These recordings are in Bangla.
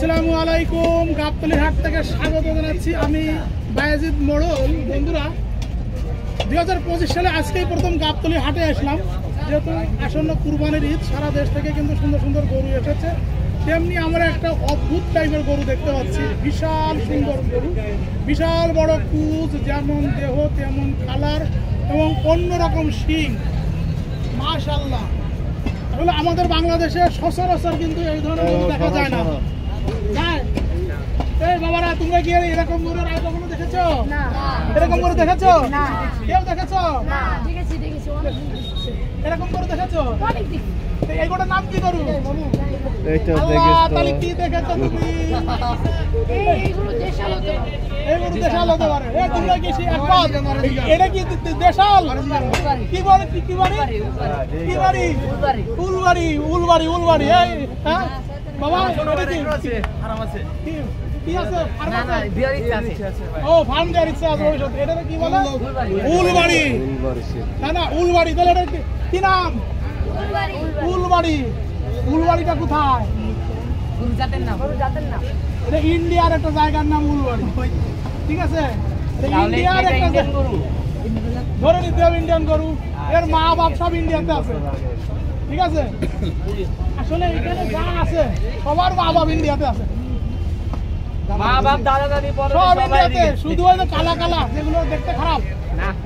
আসসালামু আলাইকুম। গাবতলী হাট থেকে স্বাগত জানাচ্ছি আমি বায়েজিদ মোড়ল। বন্ধুরা, 2025 সালে আজকেই প্রথম গাবতলী হাটে আসলাম। যেহেতু আসন্ন কুরবানির ঈদ, সারা দেশ থেকে কিন্তু সুন্দর সুন্দর গরু এসেছে। তেমনি আমরা একটা অদ্ভুত টাইপের গরু দেখতে পাচ্ছি, বিশাল সুন্দর গরু, বিশাল বড় কুচ, যেমন দেহ তেমন কালার এবং অন্যরকম শিং। মাশাআল্লাহ, আসলে আমাদের বাংলাদেশে সচরাচর কিন্তু এই ধরনের গরু দেখা যায় না। এই বাবারা, তোমরা কি এরকম গরু আগে কখনো দেখেছো? এরকম গরু দেখেছো? কেউ দেখেছো? এরকম গরু দেখেছো? এই গরুটার নাম কি গরু? কি দেখেছো তুমি? এই গরু দেশাল হতে পারে। তোমরা কি এটা কি দেশাল? কি বলে কি বাড়ি? কি বাড়ি? উলবাড়ি। উলবাড়ি উলবাড়ি। হ্যাঁ বাবা, এটা কি কি আছে? ও, ফার্ম দেওয়ার ইচ্ছা আছে ভবিষ্যতে। এটা কি বলে? উলবাড়ি। না, উলবাড়ি। তাহলে এটা কি নাম? উলবাড়ি। উলবাড়িটা কোথায়? এটা ইন্ডিয়ার একটা জায়গার নাম উলবাড়ি, ঠিক আছে? ইন্ডিয়ার একটা ধরে নিতে হবে ইন্ডিয়ান গরু। এর মা বাপ সব ইন্ডিয়াতে আছে, ঠিক আছে? আসলে এখানে যা আছে সবার মা বাপ ইন্ডিয়াতে আছে, সব ইন্ডিয়াতে। শুধু ওই যে কালা কালা যেগুলো দেখতে খারাপ,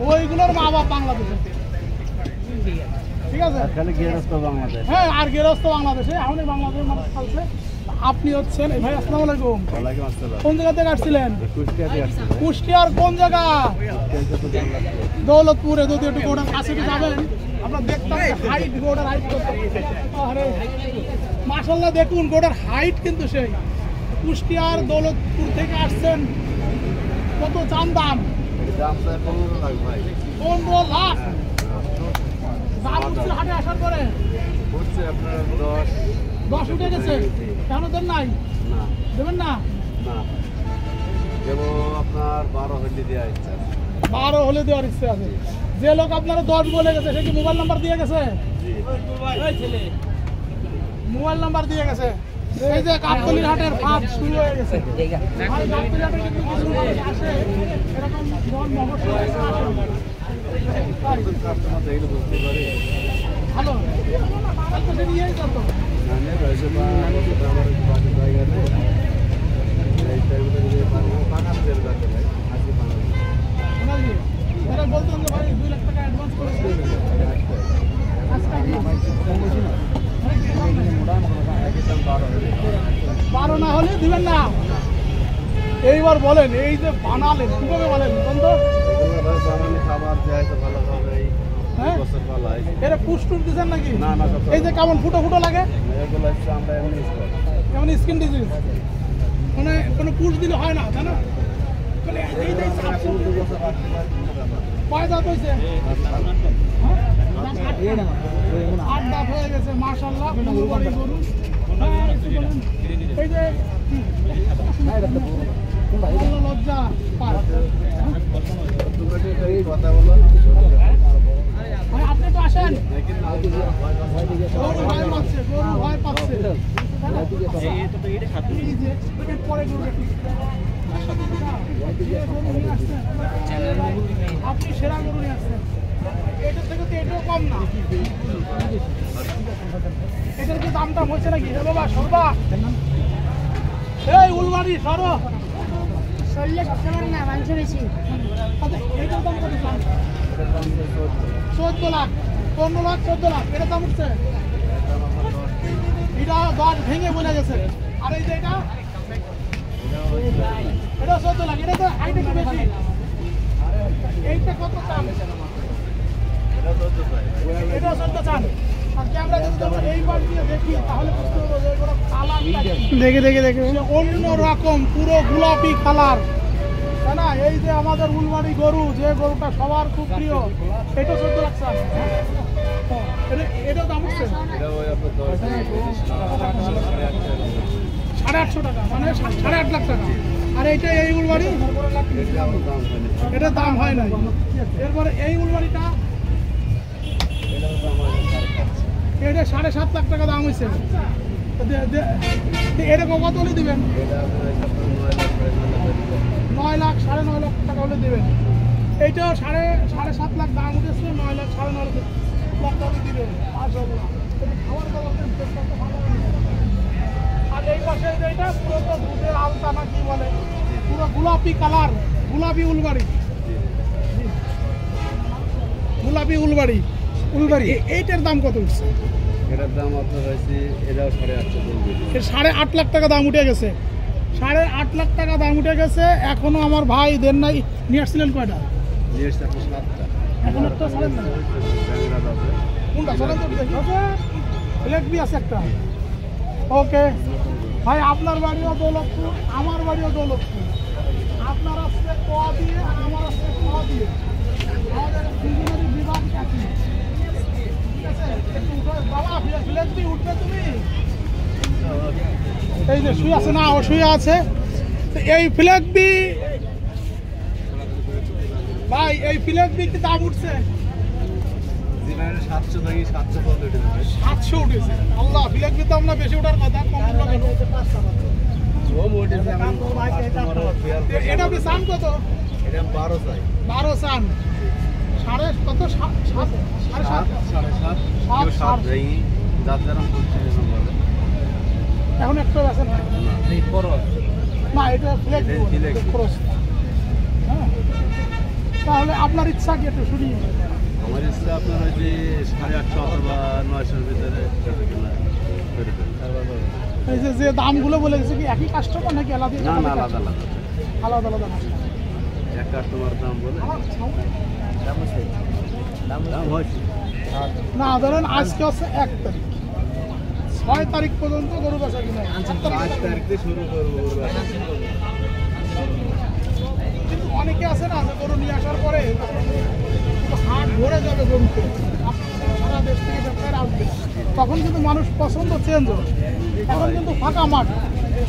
ওইগুলোর মা বাপ বাংলাদেশে, ঠিক আছে? হ্যাঁ, আর গেরস্ত বাংলাদেশে। এখন বাংলাদেশের মানুষ খালছে। আপনি হচ্ছেন ভাই, আসসালামু আলাইকুম। কোন জায়গা থেকে আসছিলেন? কুষ্টিয়ার কোন জায়গা? দৌলতপুরে। যদি একটু গোটার কাছে যাবেন, আপনার দেখতে হাইট, গোটার হাইট কত। আরে মাশাআল্লাহ, দেখুন গোটার হাইট কিন্তু সেই। কুষ্টিয়ার দৌলতপুর থেকে আসছেন, কত চান দাম? 15 লাখ দাম উঠছে হাটে আসার পরে। 10 উঠে গেছে। কেন দেন নাই? দেবেন না? 12 হলে দেওয়ার ইচ্ছে আছে। যে লোক আপনারা 10 বলে গেছে, সে কি মোবাইল নাম্বার দিয়ে গেছে? মোবাইল নাম্বার দিয়ে গেছে। এই যে গাবতলী হাটের ফাঁদ শুরু হয়ে গেছে। গাবতলী হাটে কিন্তু কিছু আসে এরকম ভালো নিয়েই করতো। বলতেন যে ভাই 2 লাখ টাকা অ্যাডভান্স করেছে, 12 না হলে দিবেন না। এইবার বলেন, এই যে বানালেন কিভাবে বলেন? এটা পুষ্টুর দিচ্ছেন নাকি? এই যে কেমন ফুটো ফুটো লাগে, কেমন স্কিন ডিজিজ, মানে কোনো পুষ দিলে হয় না, তাই না? কয় দাঁত হয়েছে? 8 দাঁত হয়ে গেছে। মাশাআল্লাহ, গরু। এই যে লজ্জা আপনি তো আসেন, গরু ভয় পাচ্ছে, গরু ভয় পাচ্ছে। আপনি সেরা গরু নিয়ে আসছেন, এটার থেকে তো এটাও কম না। এটার কি দাম টাম হচ্ছে নাকি? বাবা সরবা, এই উলবাড়ি সরো, না মাংস বেশি। এটার দাম কত? 14 লাখ, 15 লাখ, 14 লাখ। এটার দাম উঠছে। এটা 10 ভেঙে বলে গেছে। আর এই যে এটা 14 লাখ। এটা তো হাইট একটু বেশি। এইটা কত চান? এটা 14 চান। আর ক্যামেরা যদি এই পাশ দিয়ে দেখি, তাহলে বুঝতে পারবো যে এগুলো কালারটা দেখে অন্য রকম, পুরো গোলাপি কালার, তাই না? এই যে আমাদের উলবাড়ি গরু, যে গরুটা সবার খুব প্রিয়, এটা 14 লাখ চান। এটাও দাম উঠছে 850 টাকা, মানে 8.5 লাখ টাকা। আর এইটা এই উলবাড়ি, এটা দাম হয় নাই। এরপরে এই উলবাড়িটা, এটা 7.5 লাখ টাকা দাম হয়েছে। এরকম কত হলে দিবেন? 9 লাখ 9.5 লাখ টাকা হলে দিবেন। এইটাও 7.5 লাখ দাম উঠেছে, 9 লাখ 9.5 লাখ টাকা দিবেন। খাবার দাবার ভালো। আর এই পাশে যেটা পুরো তো দুধের আলতা না কি বলে, পুরো গোলাপি কালার, গোলাপি উলবাড়ি, গোলাপি উলবাড়ি উলবাড়ি। এইটার দাম কত উঠছে? এটার দাম আপনার হয়েছে এটাও 8.5 লাখ টাকা দাম উঠে গেছে। 8.5 লাখ টাকা দাম উঠে গেছে। এখনো আমার ভাই দেন নাই। নিয়ে আসছিলেন কয়টা? নিয়ে এসছে আপনার 7টা। এখন একটা ছাড়েন না, কোনটা ছাড়েন তো দেখো। ফ্লেগবি আছে একটা। ওকে ভাই, আপনার বাড়িও দৌলতপুর, আমার বাড়িও দৌলতপুর। আপনার আসছে কোয়া দিয়ে, আমার আসছে কোয়া দিয়ে। আমাদের দুজনেরই বিভাগ একই। ঠিক আছে, একটু উঠে বাবা, ফ্লেগবি উঠবে তুমি। এই যে শুয়ে আছে না, ও শুয়ে আছে। তো এই ফ্লেগবি ভাই, এই ফ্লেগবি কি দাম উঠছে? 700 থেকে 700 উঠে যাবে। 700 উঠেছে। আল্লাহ, ফ্লেগবি তো আমরা বেশি ওঠার কথা, কম উঠলো কেন? এটা আপনি চান কত? এটা 12 চাই। 12 চান। সাড়ে কত? 7.5 এখন একটা আছে না, না এটা ফ্লেগবি খরচ। হ্যাঁ, তাহলে আপনার ইচ্ছা কি একটু শুনি? আমার ইচ্ছা আপনার ওই যে 850 অথবা 900 ভিতরে। এই যে দামগুলো বলে গেছে কি একই কাস্টমার নাকি আলাদা? না না, আলাদা আলাদা আলাদা আলাদা কাস্টমার। এক কাস্টমার দাম বলে দাম হয়েছে না। ধরেন আজকে হচ্ছে 1 তারিখ, 6 তারিখ পর্যন্ত গরু বেচা কিনা। 5 তারিখ থেকে শুরু করবো। কিন্তু অনেকে আছে না যে গরু নিয়ে আসার পরে হাট ভরে যাবে গরুতে, সারা দেশ থেকে ব্যবসায়ীরা আসবে, তখন কিন্তু মানুষ পছন্দ চেঞ্জ হয়। এখন কিন্তু ফাঁকা মাঠ,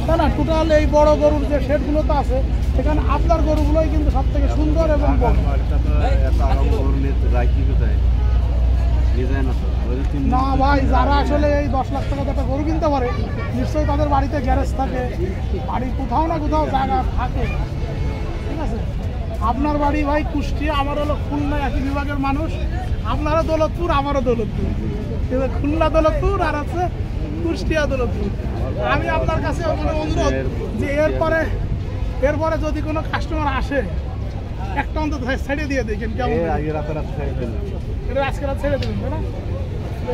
তাই না? টোটাল এই বড় গরুর যে শেডগুলোতে আছে, এখানে আপনার গরুগুলোই কিন্তু সব থেকে সুন্দর এবং বড়। না ভাই, যারা আসলে এই 10 লাখ টাকা একটা গরু কিনতে পারে, নিশ্চয়ই তাদের বাড়িতে গ্যারেজ থাকে, বাড়ির কোথাও না কোথাও জায়গা থাকে। ঠিক আছে, আপনার বাড়ি ভাই কুষ্টিয়া, আমার হলো খুলনা, একই বিভাগের মানুষ। আপনারও দৌলতপুর, আমারও দৌলতপুর, কিন্তু খুলনা দৌলতপুর আর আছে কুষ্টিয়া দৌলতপুর। আমি আপনার কাছে অনুরোধ যে এরপরে যদি কোনো কাস্টমার আসে, একটা অন্তত ছেড়ে দিয়ে দেখেন কেমন। এটা আজকে রাত ছেড়ে দেবেন, তাই না?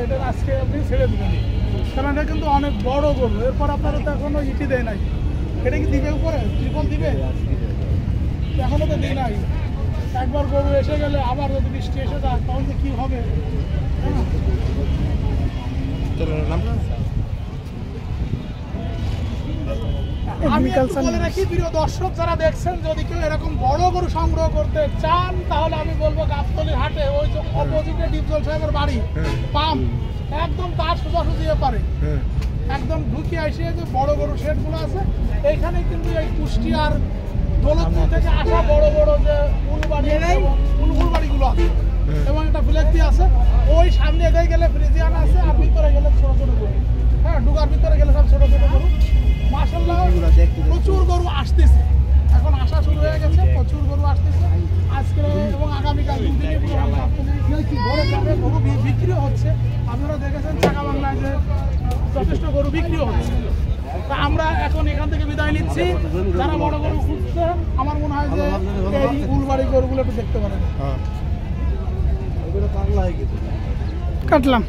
এটা আজকে আপনি ছেড়ে দেবেন, কারণ এটা কিন্তু অনেক বড় গরু। এরপর আপনারা তো এখনো ইটি দেয় নাই। এটা কি দিবে উপরে? ত্রিপল দিবে? এখনো তো দিই নাই। একবার গরু এসে গেলে আবার যদি বৃষ্টি এসে যায়, তখন যে কি হবে। আমি একটু বলে রাখি, প্রিয় দর্শক যারা দেখছেন, যদি কেউ এরকম বড় গরু সংগ্রহ করতে চান, তাহলে আমি বলবো গাবতলীর হাটে ওই যে অপোজিটে ডিপজল সাহেবের বাড়ি পাম্প, একদম তার সোজাসুজি পারে একদম ঢুকিয়ে আসে যে বড় গরু শেডগুলো আছে, এইখানে কিন্তু এই কুষ্টিয়ার দৌলতপুর থেকে আসা বড় বড় যে উলবাড়িগুলো আছে এবং একটা ফ্লেগবি আছে। ওই সামনে এগিয়ে গেলে ফ্রিজিয়ান আছে, আর ভিতরে গেলে ছোট ছোট গরু। হ্যাঁ, ঢুকার ভিতরে গেলে সব ছোট ছোট গরু। মাশাআল্লাহ, প্রচুর গরু আসতেছে, এখন আসা শুরু হয়ে গেছে, প্রচুর গরু আসতেছে আজকে এবং আগামীকাল গরু বিক্রিও হচ্ছে। আপনারা দেখেছেন চাকা বাংলায় যে যথেষ্ট গরু বিক্রিও হচ্ছে। তা আমরা এখন এখান থেকে বিদায় নিচ্ছি। যারা বড় গরু খুঁজছে, আমার মনে হয় যে এই উলবাড়ি গরুগুলো একটু দেখতে পারেন। কাটলাম।